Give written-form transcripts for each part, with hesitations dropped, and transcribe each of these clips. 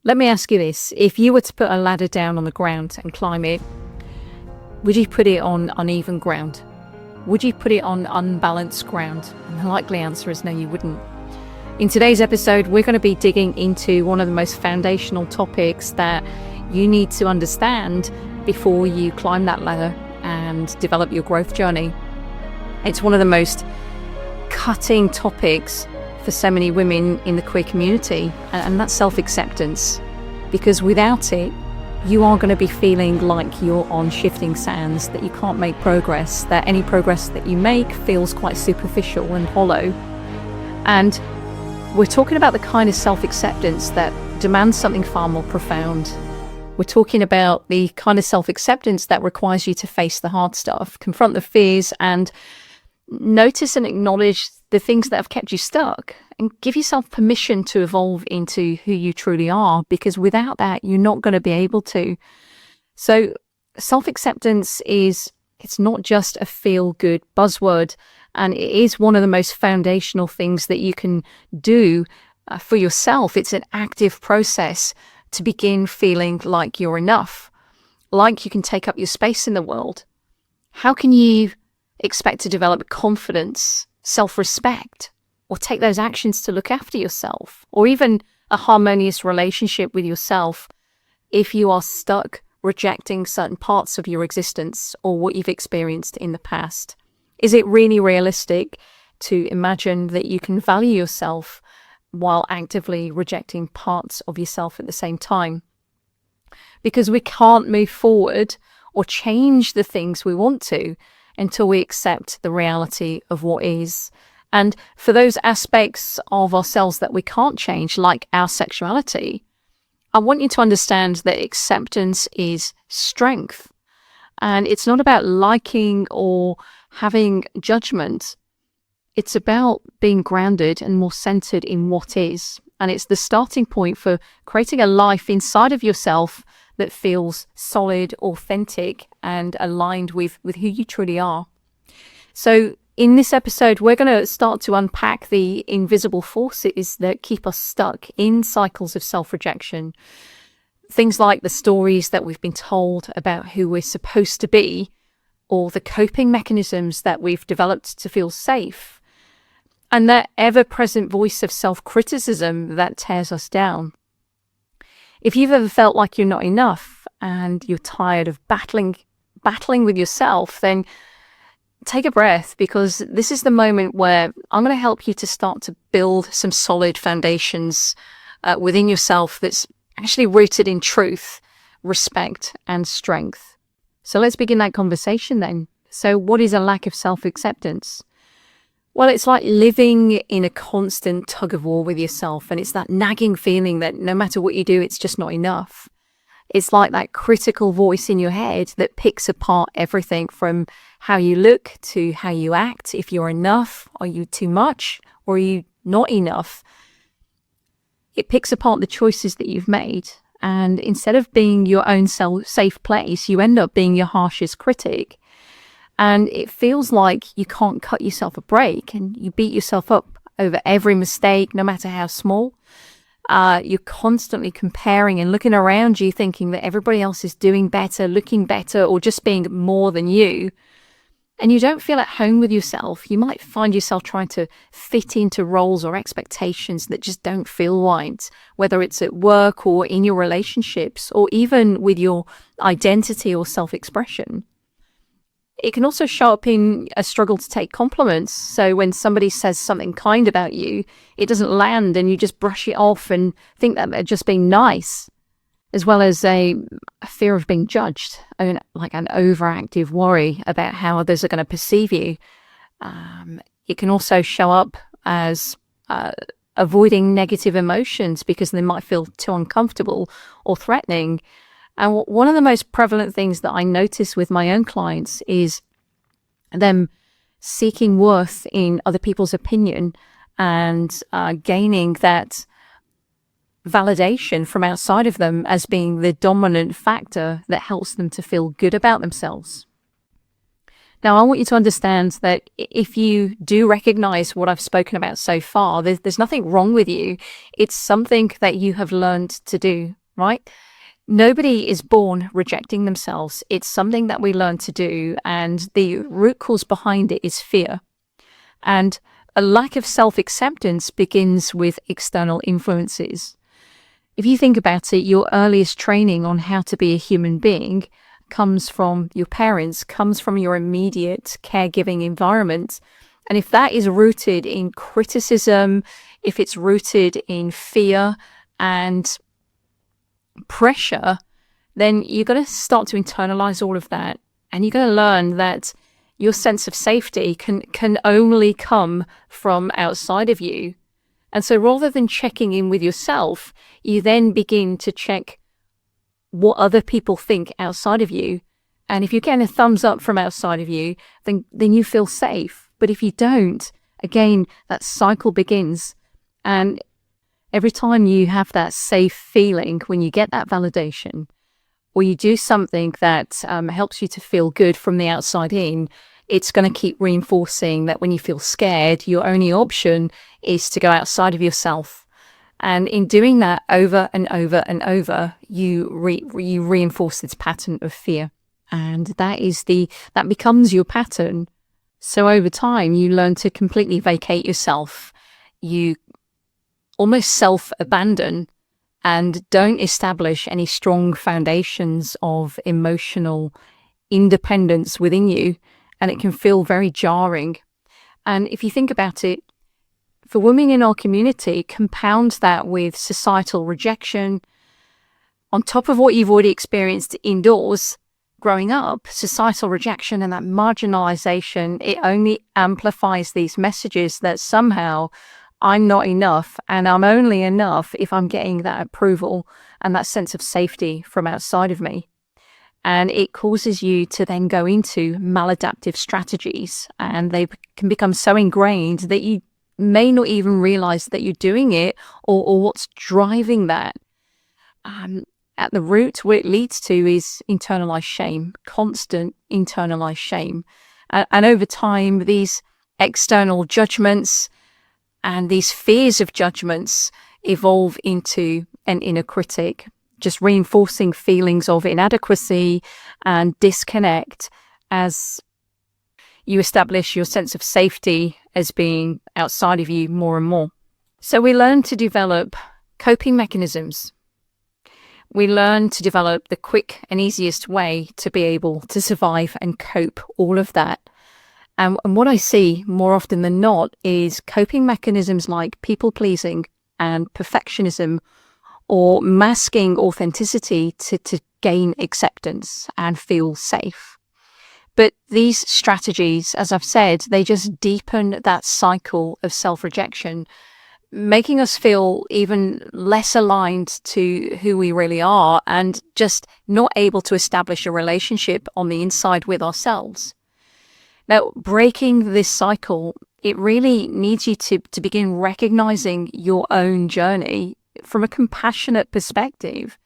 Let me ask you this. If you were to put a ladder down on the ground and climb it, would you put it on uneven ground? Would you put it on unbalanced ground? And the likely answer is no, you wouldn't. In today's episode, we're going to be digging into one of the most foundational topics that you need to understand before you climb that ladder and develop your growth journey. It's one of the most cutting topics for so many women in the queer community, and that's self-acceptance. Because without it, you are going to be feeling like you're on shifting sands, that you can't make progress, that any progress that you make feels quite superficial and hollow. And we're talking about the kind of self-acceptance that demands something far more profound. We're talking about the kind of self-acceptance that requires you to face the hard stuff, confront the fears, and notice and acknowledge the things that have kept you stuck, and give yourself permission to evolve into who you truly are, because without that, you're not going to be able to. So self-acceptance it's not just a feel-good buzzword, and it is one of the most foundational things that you can do for yourself. It's an active process to begin feeling like you're enough, like you can take up your space in the world. How can you expect to develop confidence, self-respect, or take those actions to look after yourself, or even a harmonious relationship with yourself, if you are stuck rejecting certain parts of your existence or what you've experienced in the past? Is it really realistic to imagine that you can value yourself while actively rejecting parts of yourself at the same time? Because we can't move forward or change the things we want to until we accept the reality of what is. And for those aspects of ourselves that we can't change, like our sexuality, I want you to understand that acceptance is strength. And it's not about liking or having judgment. It's about being grounded and more centered in what is. And it's the starting point for creating a life inside of yourself that feels solid, authentic, and aligned with who you truly are. So in this episode, we're going to start to unpack the invisible forces that keep us stuck in cycles of self-rejection. Things like the stories that we've been told about who we're supposed to be, or the coping mechanisms that we've developed to feel safe, and that ever-present voice of self-criticism that tears us down. If you've ever felt like you're not enough and you're tired of battling with yourself, then take a breath, because this is the moment where I'm going to help you to start to build some solid foundations within yourself that's actually rooted in truth, respect, and strength. So let's begin that conversation then. So what is a lack of self-acceptance? Well, it's like living in a constant tug of war with yourself, and it's that nagging feeling that no matter what you do, it's just not enough. It's like that critical voice in your head that picks apart everything from how you look to how you act. If you're enough, are you too much, or are you not enough? It picks apart the choices that you've made, and instead of being your own safe place, you end up being your harshest critic. And it feels like you can't cut yourself a break, and you beat yourself up over every mistake, no matter how small. You're constantly comparing and looking around you, thinking that everybody else is doing better, looking better, or just being more than you. And you don't feel at home with yourself. You might find yourself trying to fit into roles or expectations that just don't feel right, whether it's at work or in your relationships, or even with your identity or self-expression. It can also show up in a struggle to take compliments. So when somebody says something kind about you, it doesn't land, and you just brush it off and think that they're just being nice, as well as a fear of being judged, like an overactive worry about how others are going to perceive you. It can also show up as avoiding negative emotions because they might feel too uncomfortable or threatening. And one of the most prevalent things that I notice with my own clients is them seeking worth in other people's opinion and gaining that validation from outside of them as being the dominant factor that helps them to feel good about themselves. Now, I want you to understand that if you do recognize what I've spoken about so far, there's nothing wrong with you. It's something that you have learned to do, right? Nobody is born rejecting themselves. It's something that we learn to do. And the root cause behind it is fear. And a lack of self-acceptance begins with external influences. If you think about it, your earliest training on how to be a human being comes from your parents, comes from your immediate caregiving environment. And if that is rooted in criticism, if it's rooted in fear and pressure, then you're going to start to internalize all of that. And you're going to learn that your sense of safety can only come from outside of you. And so rather than checking in with yourself, you then begin to check what other people think outside of you. And if you're getting a thumbs up from outside of you, then you feel safe. But if you don't, again, that cycle begins. And every time you have that safe feeling, when you get that validation, or you do something that helps you to feel good from the outside in, it's going to keep reinforcing that when you feel scared, your only option is to go outside of yourself. And in doing that over and over and over, you reinforce this pattern of fear. And that becomes your pattern. So over time, you learn to completely vacate yourself. You almost self-abandon and don't establish any strong foundations of emotional independence within you. And it can feel very jarring. And if you think about it, for women in our community, compound that with societal rejection, on top of what you've already experienced indoors, growing up, societal rejection and that marginalization, it only amplifies these messages that somehow I'm not enough, and I'm only enough if I'm getting that approval and that sense of safety from outside of me. And it causes you to then go into maladaptive strategies, and they can become so ingrained that you may not even realize that you're doing it or what's driving that. At the root, what it leads to is internalized shame, constant internalized shame. And over time, these external judgments and these fears of judgments evolve into an inner critic, just reinforcing feelings of inadequacy and disconnect as you establish your sense of safety as being outside of you more and more. So we learn to develop coping mechanisms. We learn to develop the quick and easiest way to be able to survive and cope all of that. And what I see more often than not is coping mechanisms like people-pleasing and perfectionism, or masking authenticity to gain acceptance and feel safe. But these strategies, as I've said, they just deepen that cycle of self-rejection, making us feel even less aligned to who we really are and just not able to establish a relationship on the inside with ourselves. Now, breaking this cycle, it really needs you to begin recognizing your own journey from a compassionate perspective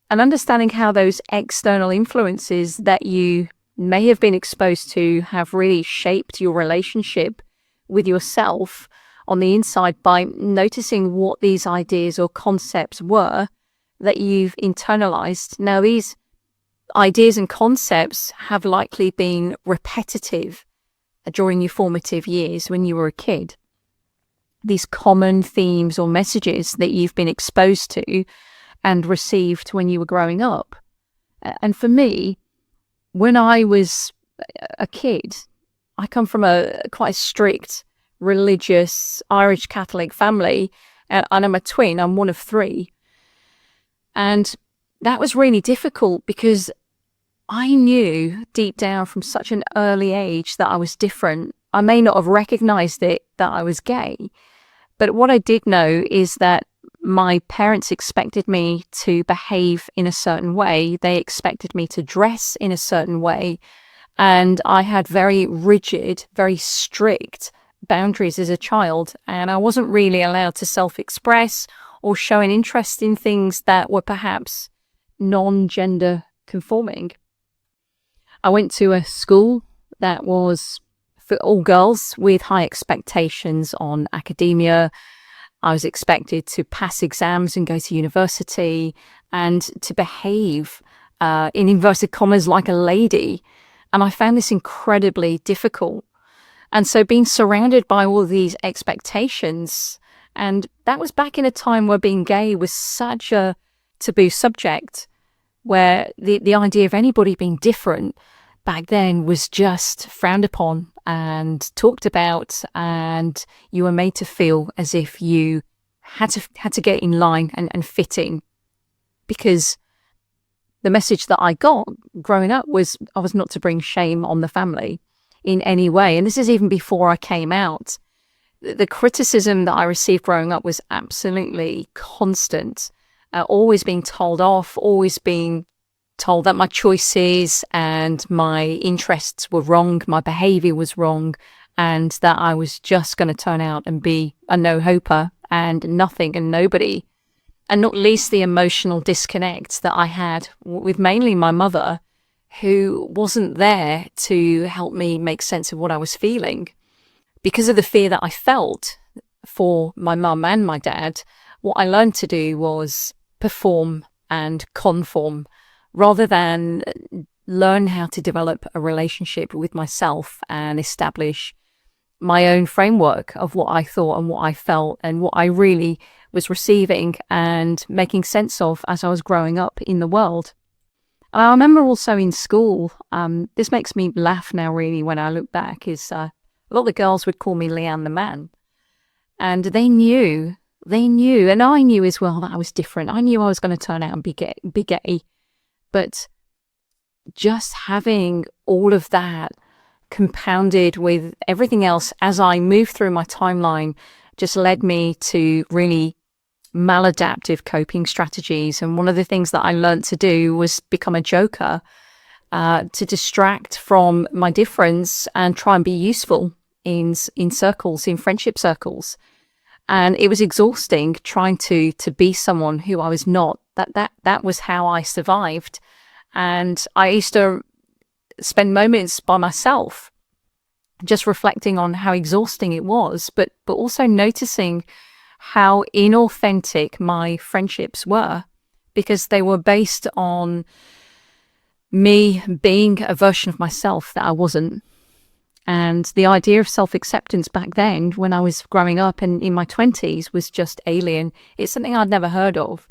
and understanding how those external influences that you may have been exposed to have really shaped your relationship with yourself on the inside by noticing what these ideas or concepts were that you've internalized. Now, these ideas and concepts have likely been repetitive during your formative years when you were a kid. These common themes or messages that you've been exposed to and received when you were growing up. And for me, when I was a kid, I come from a quite strict, religious, Irish Catholic family, and I'm a twin. I'm one of three. And that was really difficult because I knew deep down from such an early age that I was different. I may not have recognized it that I was gay, but what I did know is that my parents expected me to behave in a certain way. They expected me to dress in a certain way. And I had very rigid, very strict boundaries as a child. And I wasn't really allowed to self-express or show an interest in things that were perhaps non-gender conforming. I went to a school that was for all girls with high expectations on academia. I was expected to pass exams and go to university and to behave, in inverted commas, like a lady. And I found this incredibly difficult. And so being surrounded by all these expectations, and that was back in a time where being gay was such a taboo subject, where the idea of anybody being different back then was just frowned upon and talked about, and you were made to feel as if you had to get in line and fit in. Because the message that I got growing up was I was not to bring shame on the family in any way. And this is even before I came out. The criticism that I received growing up was absolutely constant. Always being told off, always being told that my choices and my interests were wrong, my behavior was wrong, and that I was just going to turn out and be a no-hoper and nothing and nobody. And not least the emotional disconnect that I had with mainly my mother, who wasn't there to help me make sense of what I was feeling. Because of the fear that I felt for my mum and my dad, what I learned to do was perform and conform, rather than learn how to develop a relationship with myself and establish my own framework of what I thought and what I felt and what I really was receiving and making sense of as I was growing up in the world. And I remember also in school, this makes me laugh now really when I look back, is a lot of the girls would call me Leanne the Man. And they knew, and I knew as well that I was different. I knew I was going to turn out and be gay. But just having all of that compounded with everything else as I moved through my timeline just led me to really maladaptive coping strategies. And one of the things that I learned to do was become a joker, to distract from my difference and try and be useful in circles, in friendship circles. And it was exhausting trying to be someone who I was not. That was how I survived. And I used to spend moments by myself just reflecting on how exhausting it was, but also noticing how inauthentic my friendships were, because they were based on me being a version of myself that I wasn't. And the idea of self-acceptance back then, when I was growing up and in my 20s, was just alien. It's something I'd never heard of.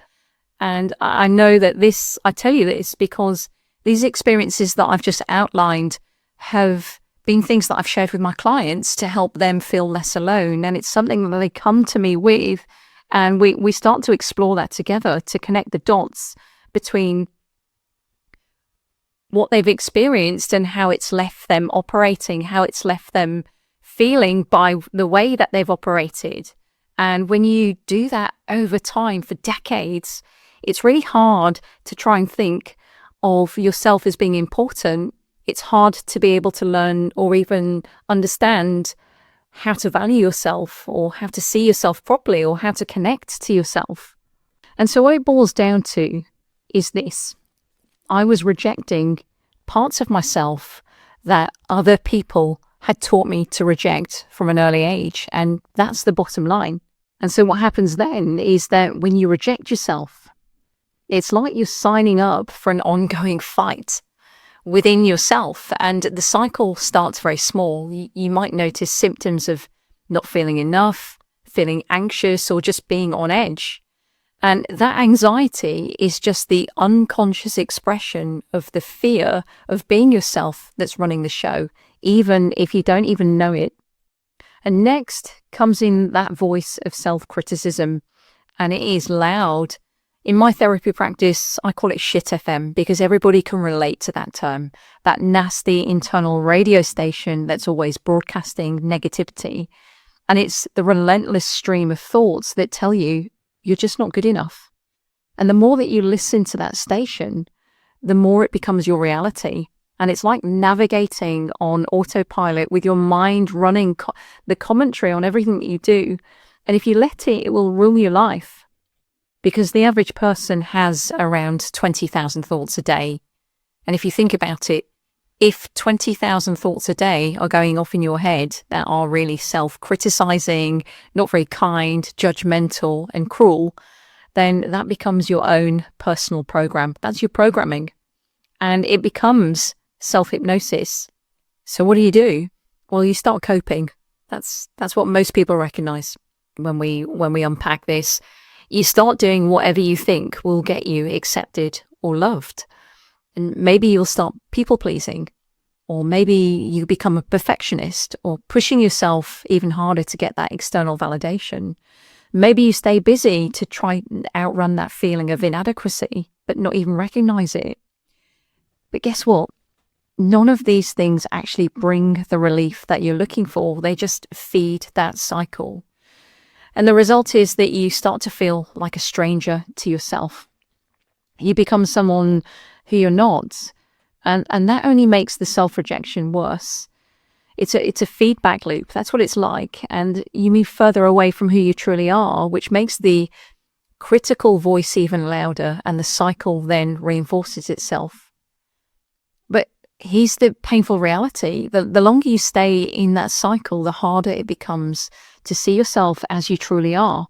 And I know that I tell you this because these experiences that I've just outlined have been things that I've shared with my clients to help them feel less alone. And it's something that they come to me with, and we start to explore that together to connect the dots between what they've experienced and how it's left them operating, how it's left them feeling by the way that they've operated. And when you do that over time for decades, it's really hard to try and think of yourself as being important. It's hard to be able to learn or even understand how to value yourself or how to see yourself properly or how to connect to yourself. And so what it boils down to is this. I was rejecting parts of myself that other people had taught me to reject from an early age. And that's the bottom line. And so what happens then is that when you reject yourself, it's like you're signing up for an ongoing fight within yourself. And the cycle starts very small. You might notice symptoms of not feeling enough, feeling anxious, or just being on edge. And that anxiety is just the unconscious expression of the fear of being yourself that's running the show, even if you don't even know it. And next comes in that voice of self-criticism, and it is loud. In my therapy practice, I call it shit FM because everybody can relate to that term, that nasty internal radio station that's always broadcasting negativity. And it's the relentless stream of thoughts that tell you you're just not good enough. And the more that you listen to that station, the more it becomes your reality. And it's like navigating on autopilot with your mind running the commentary on everything that you do. And if you let it, it will rule your life. Because the average person has around 20,000 thoughts a day. And if you think about it, if 20,000 thoughts a day are going off in your head that are really self-criticizing, not very kind, judgmental, and cruel, then that becomes your own personal program. That's your programming. And it becomes self-hypnosis. So what do? Well, you start coping. That's what most people recognize when we unpack this. You start doing whatever you think will get you accepted or loved. And maybe you'll start people-pleasing, or maybe you become a perfectionist, or pushing yourself even harder to get that external validation. Maybe you stay busy to try and outrun that feeling of inadequacy, but not even recognize it. But guess what? None of these things actually bring the relief that you're looking for. They just feed that cycle. And the result is that you start to feel like a stranger to yourself. You become someone who you're not. And that only makes the self-rejection worse. It's a feedback loop. That's what it's like. And you move further away from who you truly are, which makes the critical voice even louder, and the cycle then reinforces itself. But here's the painful reality. The longer you stay in that cycle, the harder it becomes to see yourself as you truly are,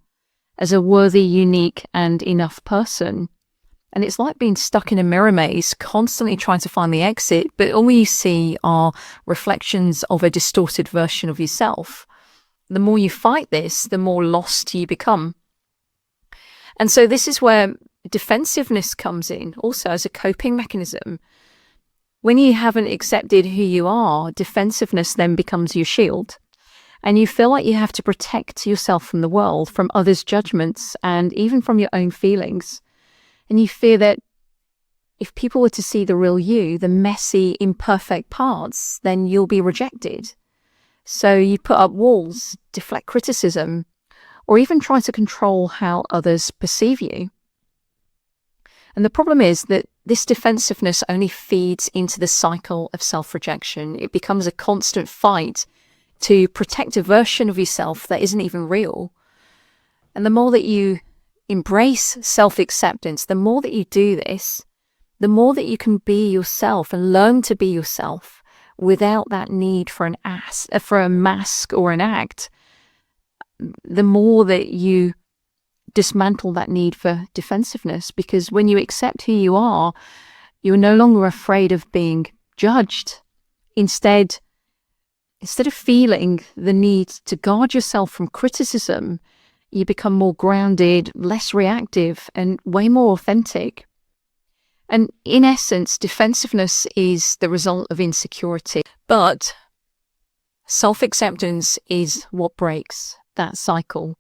as a worthy, unique, and enough person. And it's like being stuck in a mirror maze, constantly trying to find the exit, but all you see are reflections of a distorted version of yourself. The more you fight this, the more lost you become. And so this is where defensiveness comes in, also as a coping mechanism. When you haven't accepted who you are, defensiveness then becomes your shield. And you feel like you have to protect yourself from the world, from others' judgments, and even from your own feelings. And you fear that if people were to see the real you, the messy, imperfect parts, then you'll be rejected. So you put up walls, deflect criticism, or even try to control how others perceive you. And the problem is that this defensiveness only feeds into the cycle of self-rejection. It becomes a constant fight to protect a version of yourself that isn't even real. And the more that you embrace self-acceptance, the more that you do this, the more that you can be yourself and learn to be yourself without that need for a mask or an act, the more that you dismantle that need for defensiveness. Because when you accept who you are, you're no longer afraid of being judged. Instead of feeling the need to guard yourself from criticism, you become more grounded, less reactive, and way more authentic. And in essence, defensiveness is the result of insecurity. But self-acceptance is what breaks that cycle.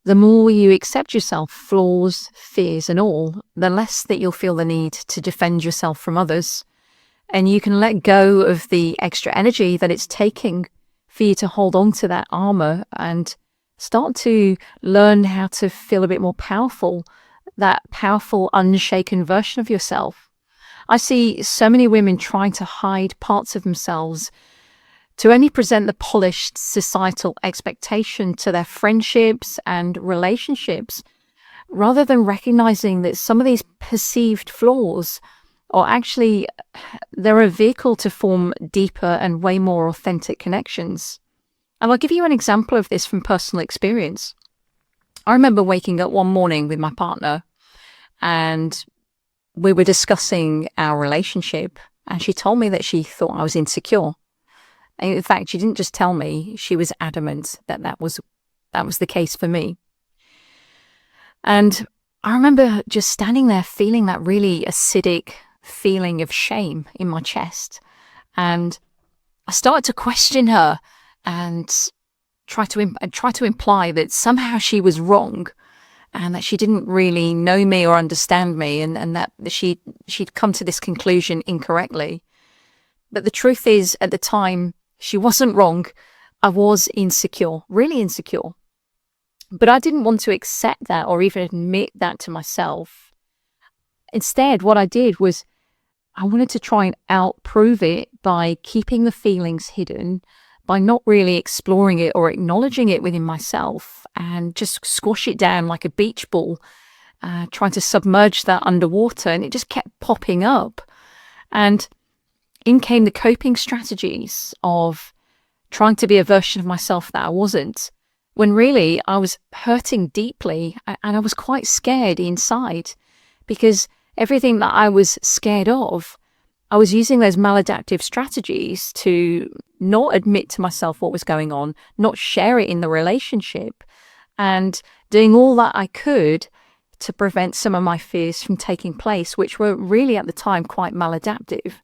The more you accept yourself, flaws, fears, and all, the less that you'll feel the need to defend yourself from others. And you can let go of the extra energy that it's taking for you to hold on to that armor and start to learn how to feel a bit more powerful, that powerful, unshaken version of yourself. I see so many women trying to hide parts of themselves to only present the polished societal expectation to their friendships and relationships, rather than recognizing that some of these perceived flaws are actually, they're a vehicle to form deeper and way more authentic connections. And I'll give you an example of this from personal experience. I remember waking up one morning with my partner and we were discussing our relationship, and she told me that she thought I was insecure. And in fact, she didn't just tell me, she was adamant that that was the case for me. And I remember just standing there feeling that really acidic feeling of shame in my chest. And I started to question her and try to imply that somehow she was wrong and that she didn't really know me or understand me, and that she'd come to this conclusion incorrectly. But the truth is, at the time, she wasn't wrong. I was insecure, really insecure. But I didn't want to accept that or even admit that to myself. Instead, what I did was I wanted to try and outprove it by keeping the feelings hidden, by not really exploring it or acknowledging it within myself, and just squash it down like a beach ball, trying to submerge that underwater, and it just kept popping up. And In came the coping strategies of trying to be a version of myself that I wasn't, when really I was hurting deeply and I was quite scared inside, because everything that I was scared of, I was using those maladaptive strategies to not admit to myself what was going on, not share it in the relationship, and doing all that I could to prevent some of my fears from taking place, which were really at the time quite maladaptive.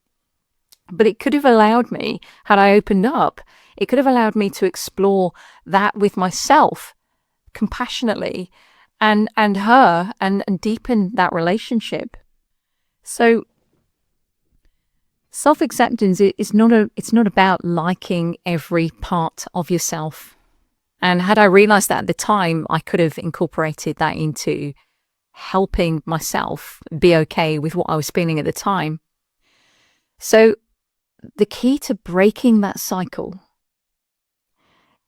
But it could have allowed me, had I opened up, it could have allowed me to explore that with myself compassionately and her and deepen that relationship. So self-acceptance is it's not about liking every part of yourself. And had I realized that at the time, I could have incorporated that into helping myself be okay with what I was feeling at the time. So the key to breaking that cycle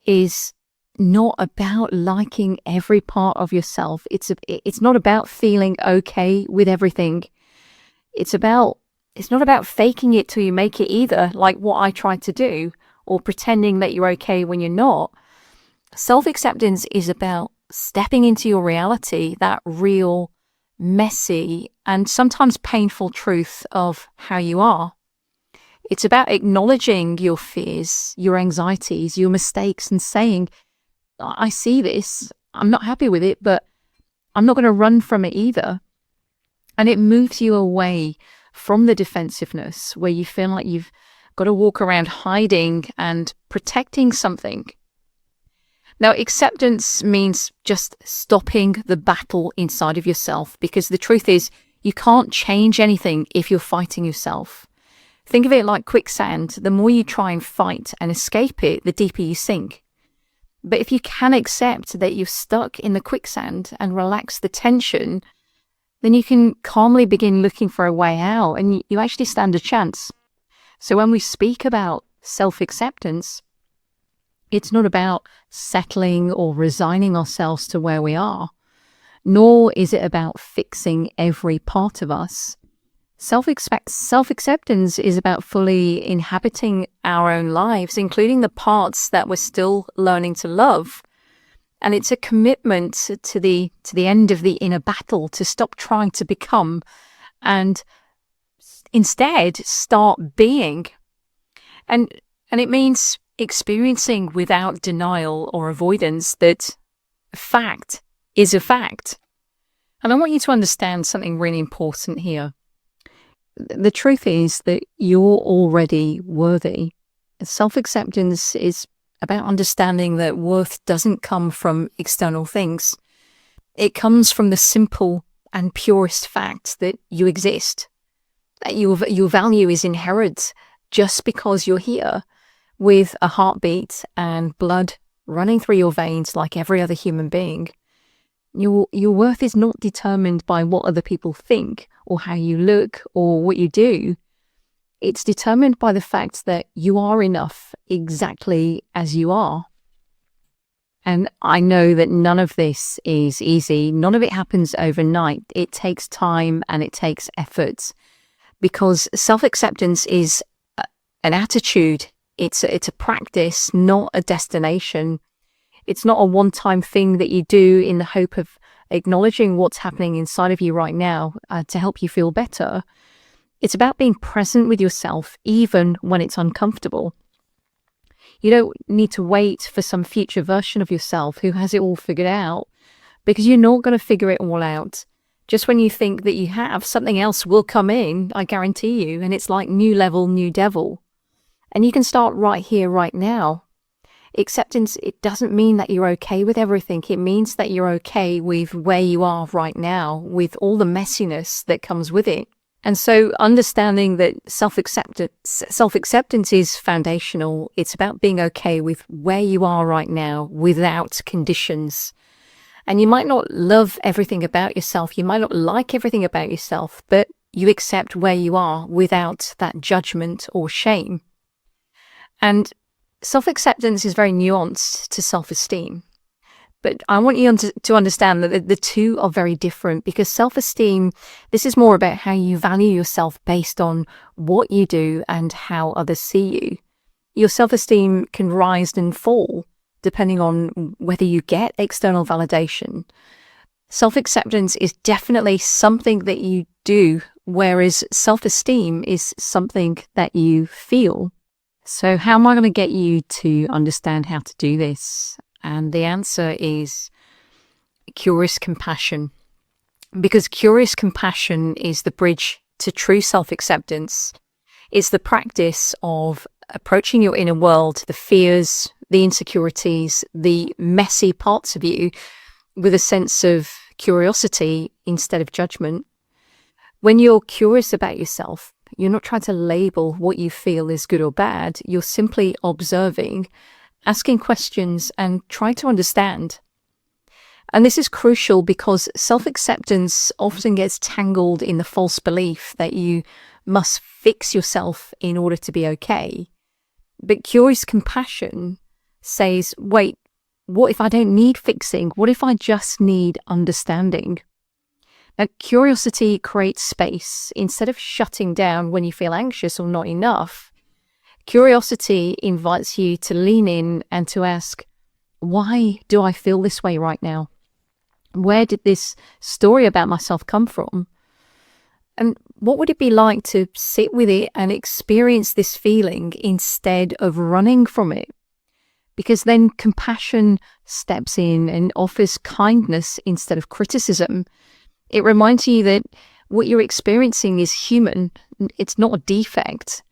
is not about liking every part of yourself. It's not about feeling okay with everything. It's not about faking it till you make it either, like what I tried to do, or pretending that you're okay when you're not. Self-acceptance is about stepping into your reality, that real, messy, and sometimes painful truth of how you are. It's about acknowledging your fears, your anxieties, your mistakes, and saying, I see this, I'm not happy with it, but I'm not going to run from it either. And it moves you away from the defensiveness where you feel like you've got to walk around hiding and protecting something. Now, acceptance means just stopping the battle inside of yourself, because the truth is you can't change anything if you're fighting yourself. Think of it like quicksand. The more you try and fight and escape it, the deeper you sink. But if you can accept that you're stuck in the quicksand and relax the tension, then you can calmly begin looking for a way out, and you actually stand a chance. So when we speak about self-acceptance, it's not about settling or resigning ourselves to where we are, nor is it about fixing every part of us. Self-acceptance is about fully inhabiting our own lives, including the parts that we're still learning to love. And it's a commitment to the end of the inner battle, to stop trying to become and instead start being. And it means experiencing without denial or avoidance that a fact is a fact. And I want you to understand something really important here. The truth is that you're already worthy. Self-acceptance is about understanding that worth doesn't come from external things. It comes from the simple and purest fact that you exist, that your value is inherent just because you're here with a heartbeat and blood running through your veins like every other human being. Your worth is not determined by what other people think or how you look or what you do. It's determined by the fact that you are enough exactly as you are. And I know that none of this is easy. None of it happens overnight. It takes time and it takes effort, because self-acceptance is an attitude. It's a practice, not a destination. It's not a one-time thing that you do in the hope of acknowledging what's happening inside of you right now to help you feel better. It's about being present with yourself, even when it's uncomfortable. You don't need to wait for some future version of yourself who has it all figured out, because you're not going to figure it all out. Just when you think that you have, something else will come in, I guarantee you, and it's like new level, new devil. And you can start right here, right now. Acceptance, it doesn't mean that you're okay with everything. It means that you're okay with where you are right now, with all the messiness that comes with it. And so understanding that self-acceptance is foundational. It's about being okay with where you are right now without conditions. And you might not love everything about yourself. You might not like everything about yourself, but you accept where you are without that judgment or shame. And self-acceptance is very nuanced to self-esteem, But I want you to understand that the two are very different, because self-esteem, this is more about how you value yourself based on what you do and how others see you. Your self-esteem can rise and fall depending on whether you get external validation. Self-acceptance is definitely something that you do, whereas self-esteem is something that you feel. So how am I going to get you to understand how to do this? And the answer is curious compassion. Because curious compassion is the bridge to true self-acceptance. It's the practice of approaching your inner world, the fears, the insecurities, the messy parts of you, with a sense of curiosity instead of judgment. When you're curious about yourself, you're not trying to label what you feel is good or bad. You're simply observing, asking questions, and trying to understand. And this is crucial because self-acceptance often gets tangled in the false belief that you must fix yourself in order to be okay. But curious compassion says, wait, what if I don't need fixing? What if I just need understanding? Now, curiosity creates space. Instead of shutting down when you feel anxious or not enough, curiosity invites you to lean in and to ask, why do I feel this way right now? Where did this story about myself come from? And what would it be like to sit with it and experience this feeling instead of running from it? Because then compassion steps in and offers kindness instead of criticism. It reminds you that what you're experiencing is human. It's not a defect.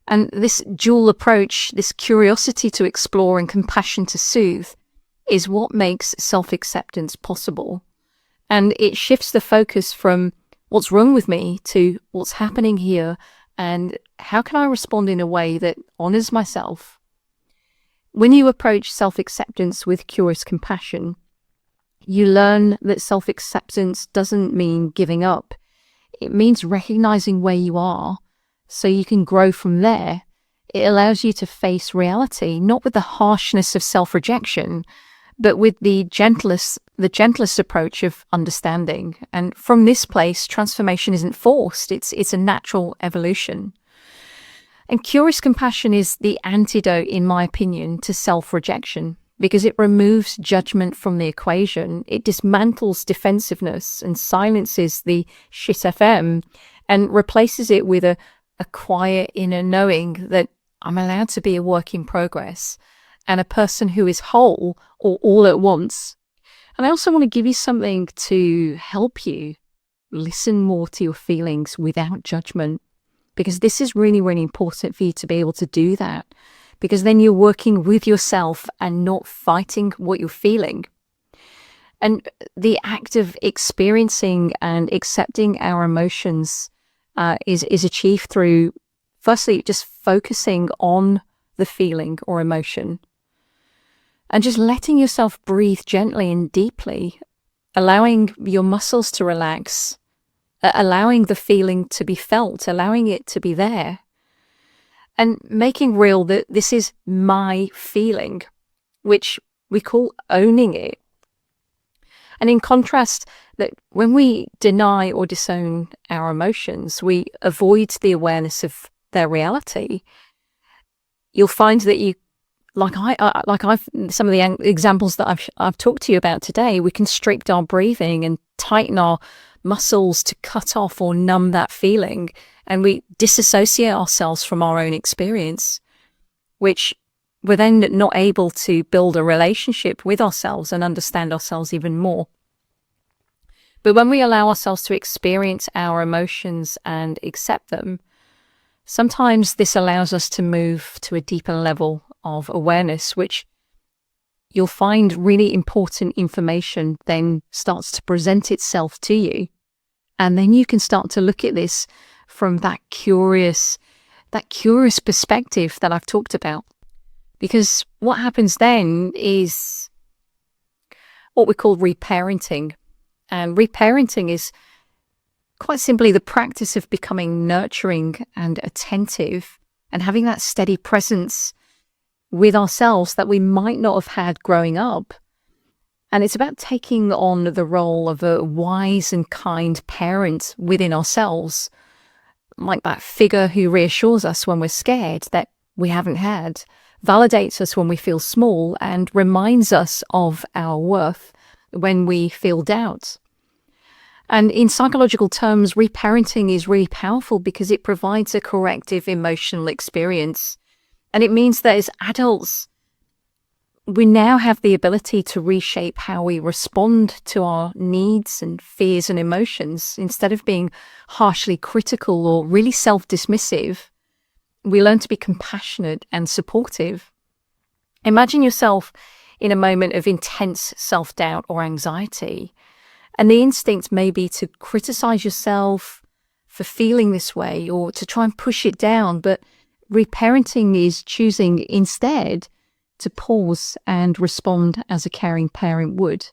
And this dual approach, this curiosity to explore and compassion to soothe, is what makes self-acceptance possible. And it shifts the focus from what's wrong with me to what's happening here and how can I respond in a way that honors myself. When you approach self-acceptance with curious compassion, you learn that self-acceptance doesn't mean giving up. It means recognizing where you are so you can grow from there. It allows you to face reality, not with the harshness of self-rejection, but with the gentlest approach of understanding. And from this place, transformation isn't forced. It's a natural evolution. And curious compassion is the antidote, in my opinion, to self-rejection, because it removes judgment from the equation. It dismantles defensiveness and silences the shit FM and replaces it with a quiet inner knowing that I'm allowed to be a work in progress and a person who is whole or all at once. And I also want to give you something to help you listen more to your feelings without judgment, because this is really, really important for you to be able to do that, because then you're working with yourself and not fighting what you're feeling. And the act of experiencing and accepting our emotions is achieved through, firstly, just focusing on the feeling or emotion and just letting yourself breathe gently and deeply, allowing your muscles to relax, allowing the feeling to be felt, allowing it to be there, and making real that this is my feeling, which we call owning it. And in contrast, that when we deny or disown our emotions, we avoid the awareness of their reality. You'll find that you, some of the examples that I've talked to you about today, we constrict our breathing and tighten our muscles to cut off or numb that feeling, and we disassociate ourselves from our own experience, which we're then not able to build a relationship with ourselves and understand ourselves even more. But when we allow ourselves to experience our emotions and accept them, sometimes this allows us to move to a deeper level of awareness, which you'll find really important information then starts to present itself to you. And then you can start to look at this from that curious perspective that I've talked about. Because what happens then is what we call reparenting. And reparenting is quite simply the practice of becoming nurturing and attentive and having that steady presence with ourselves that we might not have had growing up. And it's about taking on the role of a wise and kind parent within ourselves, like that figure who reassures us when we're scared that we haven't had, validates us when we feel small, and reminds us of our worth when we feel doubt. And in psychological terms, reparenting is really powerful because it provides a corrective emotional experience. And it means that as adults, we now have the ability to reshape how we respond to our needs and fears and emotions. Instead of being harshly critical or really self-dismissive, we learn to be compassionate and supportive. Imagine yourself in a moment of intense self-doubt or anxiety, and the instinct may be to criticize yourself for feeling this way or to try and push it down. But reparenting is choosing instead to pause and respond as a caring parent would.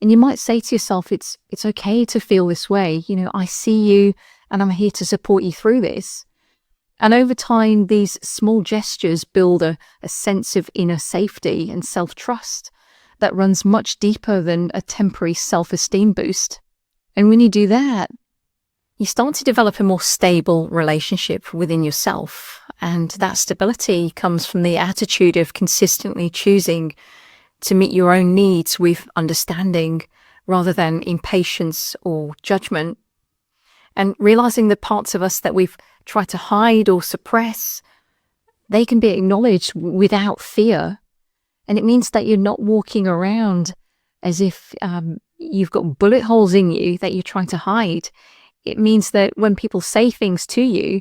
And you might say to yourself, it's okay to feel this way. I see you and I'm here to support you through this. And over time, these small gestures build a sense of inner safety and self-trust that runs much deeper than a temporary self-esteem boost. And when you do that, you start to develop a more stable relationship within yourself. And that stability comes from the attitude of consistently choosing to meet your own needs with understanding rather than impatience or judgment. And realizing the parts of us that we've tried to hide or suppress, they can be acknowledged without fear. And it means that you're not walking around as if you've got bullet holes in you that you're trying to hide. It means that when people say things to you,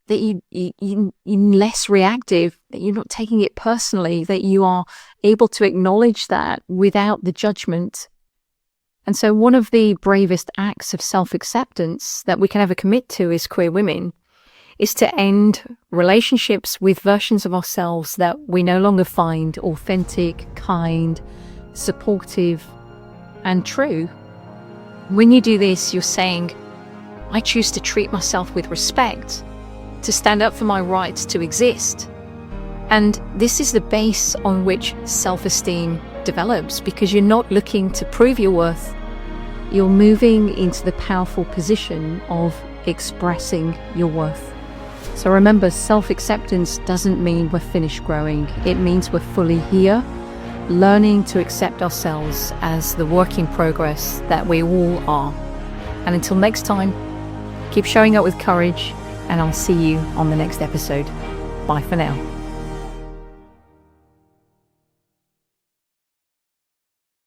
that you're less reactive, that you're not taking it personally, that you are able to acknowledge that without the judgment. And so one of the bravest acts of self-acceptance that we can ever commit to as queer women is to end relationships with versions of ourselves that we no longer find authentic, kind, supportive, and true. When you do this, you're saying, I choose to treat myself with respect, to stand up for my rights to exist. And this is the base on which self-esteem develops, because you're not looking to prove your worth. You're moving into the powerful position of expressing your worth. So remember, self-acceptance doesn't mean we're finished growing. It means we're fully here, learning to accept ourselves as the work in progress that we all are. And until next time, keep showing up with courage, and I'll see you on the next episode. Bye for now.